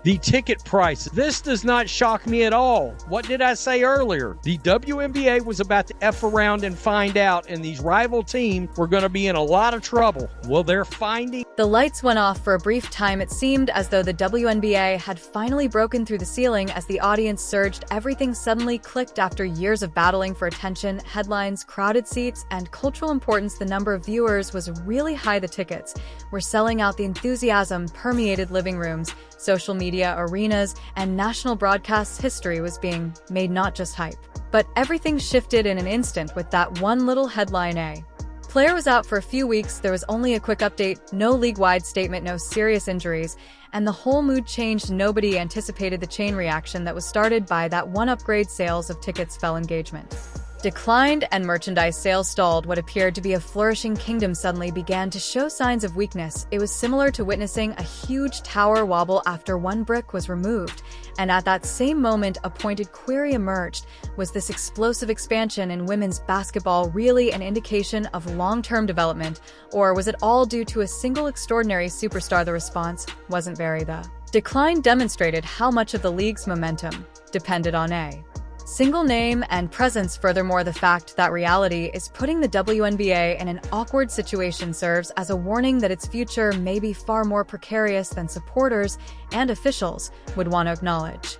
The ticket price. This does not shock me at all. What did I say earlier? The WNBA was about to F around and find out, and these rival teams were going to be in a lot of trouble. Well, they're finding. The lights went off for a brief time. It seemed as though the WNBA had finally broken through the ceiling as the audience surged. Everything suddenly clicked after years of battling for attention, headlines, crowded seats, and cultural importance. The number of viewers was really high. The tickets were selling out. The enthusiasm permeated living rooms, social media, arenas, and national broadcasts. History was being made, not just hype. But everything shifted in an instant with that one little headline. A player was out for a few weeks. There was only a quick update, no league-wide statement, no serious injuries, and the whole mood changed. Nobody anticipated the chain reaction that was started by that one upgrade. Sales of tickets fell, engagement declined, and merchandise sales stalled. What appeared to be a flourishing kingdom suddenly began to show signs of weakness. It was similar to witnessing a huge tower wobble after one brick was removed. And at that same moment, a pointed query emerged. Was this explosive expansion in women's basketball really an indication of long-term development, or was it all due to a single extraordinary superstar? The response wasn't very. The decline demonstrated how much of the league's momentum depended on a single name and presence. Furthermore, the fact that reality is putting the WNBA in an awkward situation serves as a warning that its future may be far more precarious than supporters and officials would want to acknowledge.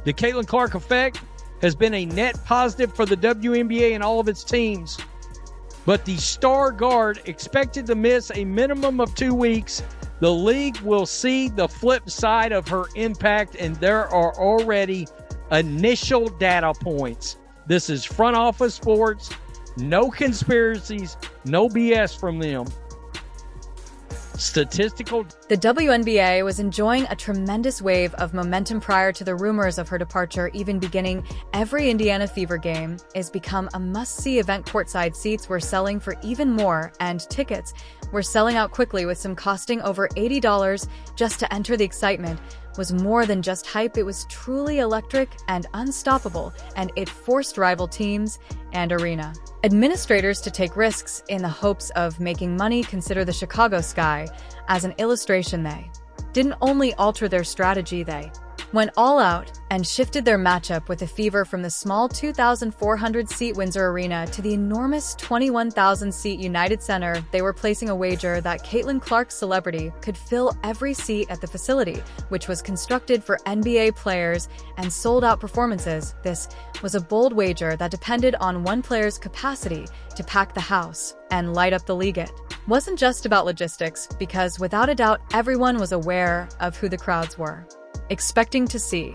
The Caitlin Clark effect has been a net positive for the WNBA and all of its teams. But the star guard expected to miss a minimum of 2 weeks. The league will see the flip side of her impact, and there are already initial data points. This is front office sports. No conspiracies, no BS from them. Statistical. The WNBA was enjoying a tremendous wave of momentum prior to the rumors of her departure even beginning. Every Indiana Fever game is become a must-see event. Courtside seats were selling for even more, and tickets were selling out quickly, with some costing over $80 just to enter. The excitement was more than just hype. It was truly electric and unstoppable, and it forced rival teams and arena administrators to take risks in the hopes of making money. Consider the Chicago Sky as an illustration. They didn't only alter their strategy, they went all out and shifted their matchup with the Fever. From the small 2,400-seat Windsor Arena to the enormous 21,000-seat United Center, they were placing a wager that Caitlin Clark's celebrity could fill every seat at the facility, which was constructed for NBA players and sold-out performances. This was a bold wager that depended on one player's capacity to pack the house and light up the league. It wasn't just about logistics, because without a doubt, everyone was aware of who the crowds were expecting to see.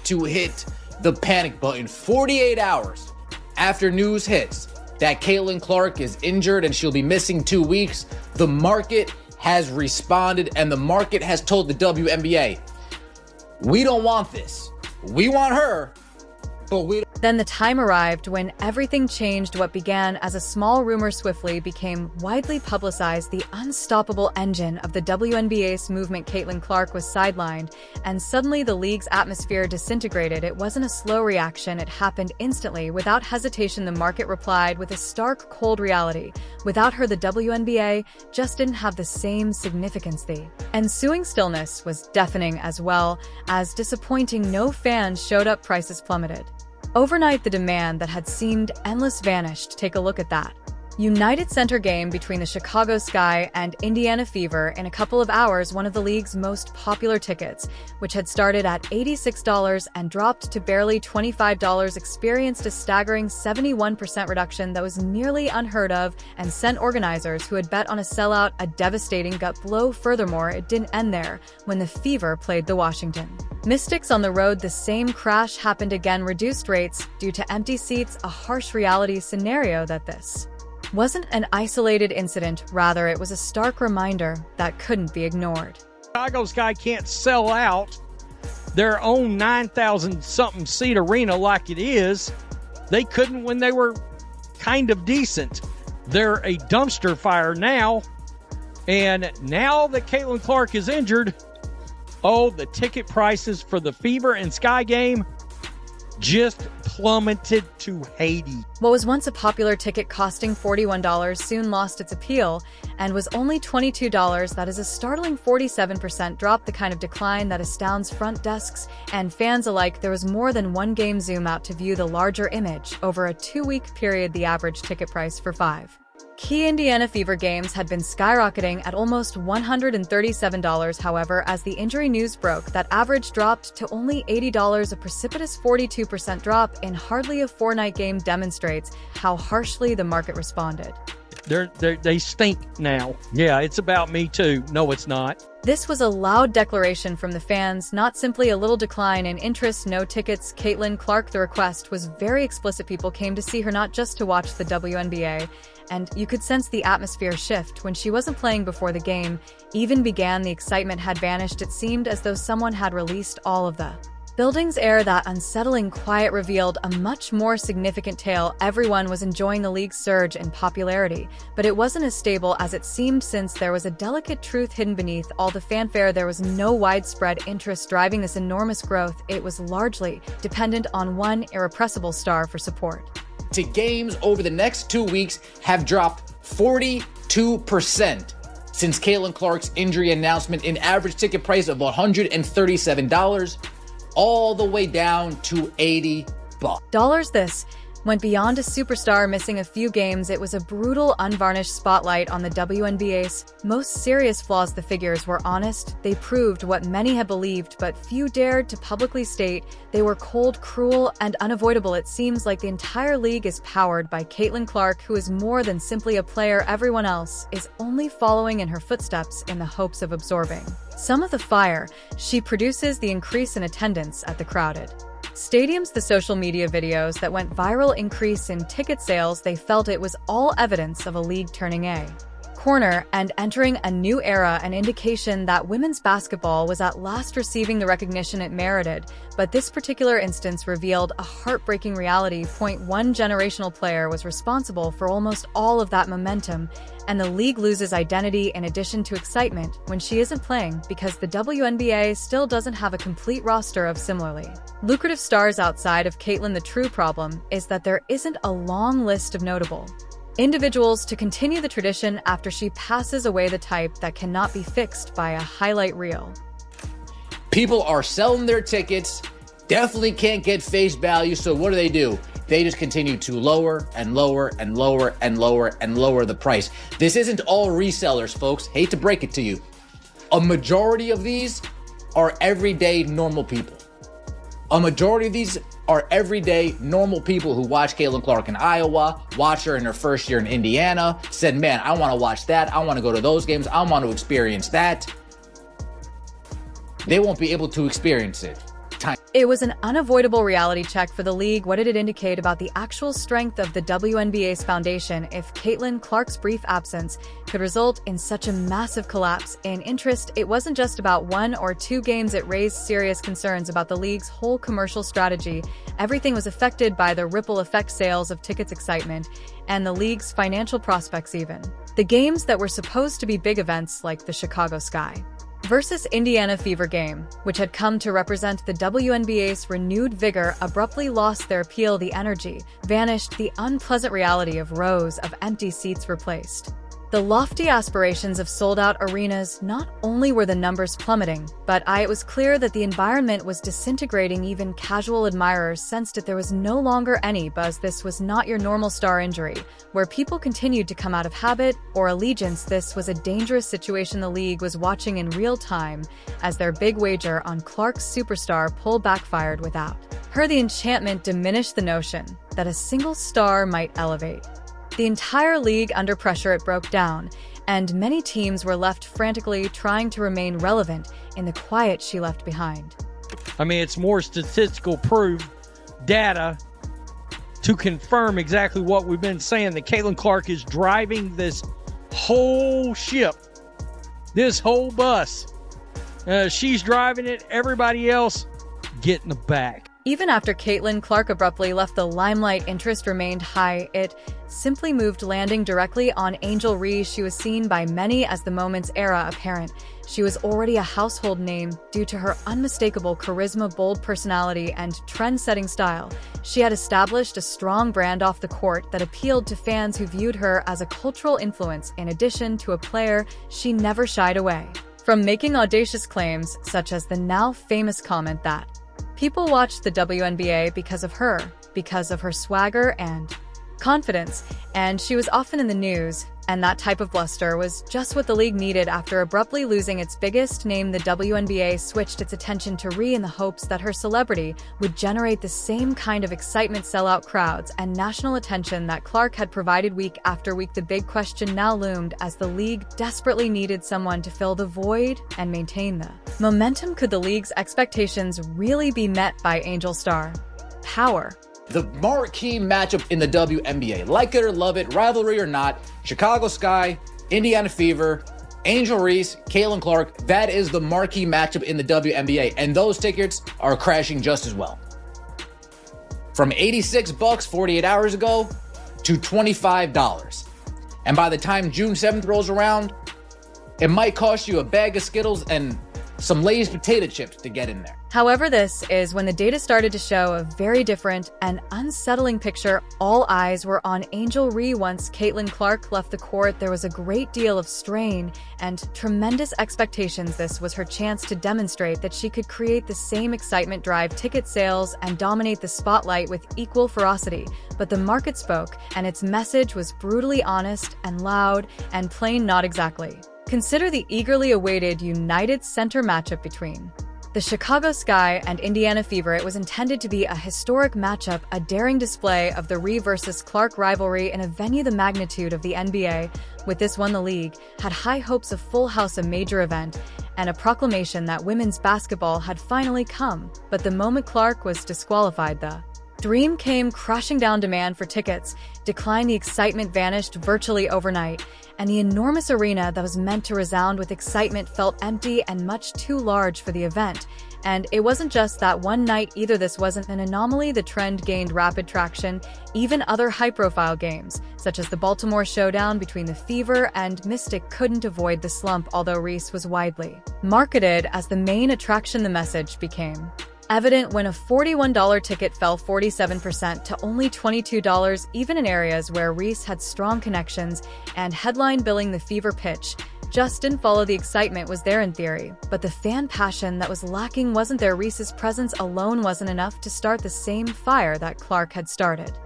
To hit the panic button 48 hours after news hits that Caitlin Clark is injured and she'll be missing 2 weeks, the market has responded, and the market has told the WNBA, we don't want this. We want her, but we don't. Then the time arrived when everything changed. What began as a small rumor swiftly became widely publicized. The unstoppable engine of the WNBA's movement, Caitlin Clark, was sidelined, and suddenly the league's atmosphere disintegrated. It wasn't a slow reaction. It happened instantly. Without hesitation, the market replied with a stark, cold reality. Without her, the WNBA just didn't have the same significance. The ensuing stillness was deafening as well as disappointing. No fans showed up. Prices plummeted. Overnight, the demand that had seemed endless vanished. Take a look at that. United Center game between the Chicago Sky and Indiana Fever. In a couple of hours, one of the league's most popular tickets, which had started at $86 and dropped to barely $25, experienced a staggering 71% reduction that was nearly unheard of and sent organizers who had bet on a sellout a devastating gut blow. Furthermore, it didn't end there. When the Fever played the Washington Mystics on the road, the same crash happened again. Reduced rates due to empty seats, a harsh reality scenario that this wasn't an isolated incident. Rather, it was a stark reminder that couldn't be ignored. Chicago Sky can't sell out their own 9,000-something seat arena like it is. They couldn't when they were kind of decent. They're a dumpster fire now. And now that Caitlin Clark is injured, the ticket prices for the Fever and Sky game just plummeted to Haiti. What was once a popular ticket costing $41 soon lost its appeal and was only $22. That is a startling 47% drop, the kind of decline that astounds front desks and fans alike. There was more than one game zoom out to view the larger image. Over a 2-week period, the average ticket price for 5 key Indiana Fever games had been skyrocketing at almost $137. However, as the injury news broke, that average dropped to only $80. A precipitous 42% drop in hardly a 4-night game demonstrates how harshly the market responded. They stink now. Yeah, it's about me too. No, it's not. This was a loud declaration from the fans, not simply a little decline in interest, no tickets. Caitlin Clark, the request was very explicit. People came to see her not just to watch the WNBA, and you could sense the atmosphere shift. When she wasn't playing before the game even began, the excitement had vanished. It seemed as though someone had released all of the building's air. That unsettling quiet revealed a much more significant tale. Everyone was enjoying the league's surge in popularity, but it wasn't as stable as it seemed, since there was a delicate truth hidden beneath all the fanfare. There was no widespread interest driving this enormous growth. It was largely dependent on one irrepressible star for support. To games over the next 2 weeks have dropped 42% since Caitlin Clark's injury announcement. An average ticket price of $137, all the way down to $80. This went beyond a superstar missing a few games. It was a brutal, unvarnished spotlight on the WNBA's most serious flaws. The figures were honest. They proved what many had believed, but few dared to publicly state. They were cold, cruel, and unavoidable. It seems like the entire league is powered by Caitlin Clark, who is more than simply a player. Everyone else is only following in her footsteps in the hopes of absorbing some of the fire she produces. The increase in attendance at the crowded stadiums, the social media videos that went viral, increase in ticket sales. They felt it was all evidence of a league turning a corner and entering a new era, an indication that women's basketball was at last receiving the recognition it merited. But this particular instance revealed a heartbreaking reality. One generational player was responsible for almost all of that momentum, and the league loses identity in addition to excitement when she isn't playing, because the WNBA still doesn't have a complete roster of similarly lucrative stars outside of Caitlin. The true problem is that there isn't a long list of notable individuals to continue the tradition after she passes away, the type that cannot be fixed by a highlight reel. People are selling their tickets, definitely can't get face value, so what do? They just continue to lower and lower and lower and lower and lower the price. This isn't all resellers, folks. Hate to break it to you. A majority of these are everyday normal people. A majority of these are everyday normal people who watch Caitlin Clark in Iowa, watch her in her first year in Indiana, said, man, I want to watch that. I want to go to those games. I want to experience that. They won't be able to experience it. It was an unavoidable reality check for the league. What did it indicate about the actual strength of the WNBA's foundation if Caitlin Clark's brief absence could result in such a massive collapse in interest? It wasn't just about 1 or 2 games. It raised serious concerns about the league's whole commercial strategy. Everything was affected by the ripple effect, sales of tickets, excitement, and the league's financial prospects. Even the games that were supposed to be big events, like the Chicago Sky versus Indiana Fever game, which had come to represent the WNBA's renewed vigor, abruptly lost their appeal. The energy vanished. The unpleasant reality of rows of empty seats replaced the lofty aspirations of sold-out arenas. Not only were the numbers plummeting, but it was clear that the environment was disintegrating. Even casual admirers sensed that there was no longer any buzz. This was not your normal star injury, where people continued to come out of habit or allegiance. This was a dangerous situation the league was watching in real time as their big wager on Clark's superstar pull backfired. Without her, the enchantment diminished. The notion that a single star might elevate the entire league under pressure, it broke down, and many teams were left frantically trying to remain relevant in the quiet she left behind. I mean, it's more statistical proof, data, to confirm exactly what we've been saying, that Caitlin Clark is driving this whole ship, this whole bus. She's driving it, everybody else get in the back. Even after Caitlin Clark abruptly left the limelight, interest remained high. It simply moved, landing directly on Angel Reese. She was seen by many as the moment's era apparent. She was already a household name due to her unmistakable charisma, bold personality, and trend-setting style. She had established a strong brand off the court that appealed to fans who viewed her as a cultural influence. In addition to a player, she never shied away from making audacious claims, such as the now famous comment that people watch the WNBA because of her swagger and confidence, and she was often in the news. And that type of bluster was just what the league needed. After abruptly losing its biggest name, the WNBA switched its attention to Rhea in the hopes that her celebrity would generate the same kind of excitement, sellout crowds, and national attention that Clark had provided week after week. The big question now loomed as the league desperately needed someone to fill the void and maintain the momentum. Could the league's expectations really be met by Angel star power? The marquee matchup in the WNBA, like it or love it, rivalry or not, Chicago Sky, Indiana Fever, Angel Reese, Caitlin Clark, that is the marquee matchup in the WNBA, and those tickets are crashing just as well. From $86 48 hours ago to $25. And by the time June 7th rolls around, it might cost you a bag of Skittles and some Lay's potato chips to get in there. However, this is when the data started to show a very different and unsettling picture. All eyes were on Angel Reese. Once Caitlin Clark left the court, there was a great deal of strain and tremendous expectations. This was her chance to demonstrate that she could create the same excitement, drive ticket sales, and dominate the spotlight with equal ferocity. But the market spoke, and its message was brutally honest and loud and plain. Not exactly. Consider the eagerly awaited United Center matchup between the Chicago Sky and Indiana Fever. It was intended to be a historic matchup, a daring display of the Reese versus Clark rivalry in a venue the magnitude of the NBA. With this one, the league had high hopes of full house, a major event, and a proclamation that women's basketball had finally come. But the moment Clark was disqualified, the dream came crashing down. Demand for tickets declined, the excitement vanished virtually overnight, and the enormous arena that was meant to resound with excitement felt empty and much too large for the event. And it wasn't just that one night either. This wasn't an anomaly. The trend gained rapid traction. Even other high-profile games, such as the Baltimore showdown between the Fever and Mystic, couldn't avoid the slump. Although Reese was widely marketed as the main attraction, the message became evident when a $41 ticket fell 47% to only $22, even in areas where Reese had strong connections and headline billing. The Fever pitch just didn't follow. The excitement was there in theory, but the fan passion that was lacking wasn't there. Reese's presence alone wasn't enough to start the same fire that Clark had started.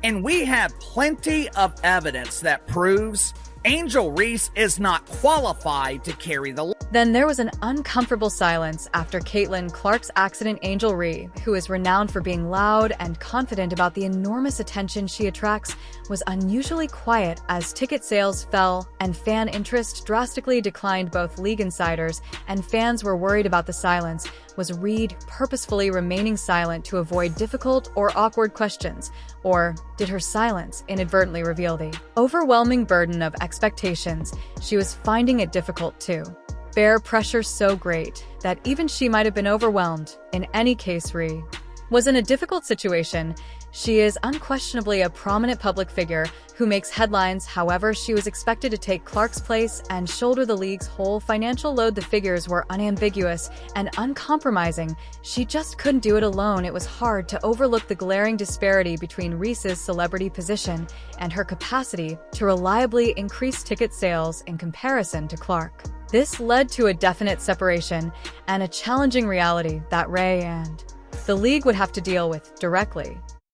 And we have plenty of evidence that proves Angel Reese is not qualified to carry the. Then there was an uncomfortable silence after Caitlin Clark's accident. Angel Reese, who is renowned for being loud and confident about the enormous attention she attracts, was unusually quiet as ticket sales fell and fan interest drastically declined. Both league insiders and fans were worried about the silence. Was Reese purposefully remaining silent to avoid difficult or awkward questions? Or did her silence inadvertently reveal the overwhelming burden of expectations she was finding it difficult to bear? Pressure so great that even she might have been overwhelmed. In any case, Reese was in a difficult situation. She is unquestionably a prominent public figure who makes headlines. However, she was expected to take Clark's place and shoulder the league's whole financial load. The figures were unambiguous and uncompromising. She just couldn't do it alone. It was hard to overlook the glaring disparity between Reese's celebrity position and her capacity to reliably increase ticket sales in comparison to Clark. This led to a definite separation and a challenging reality that Ray and the league would have to deal with directly.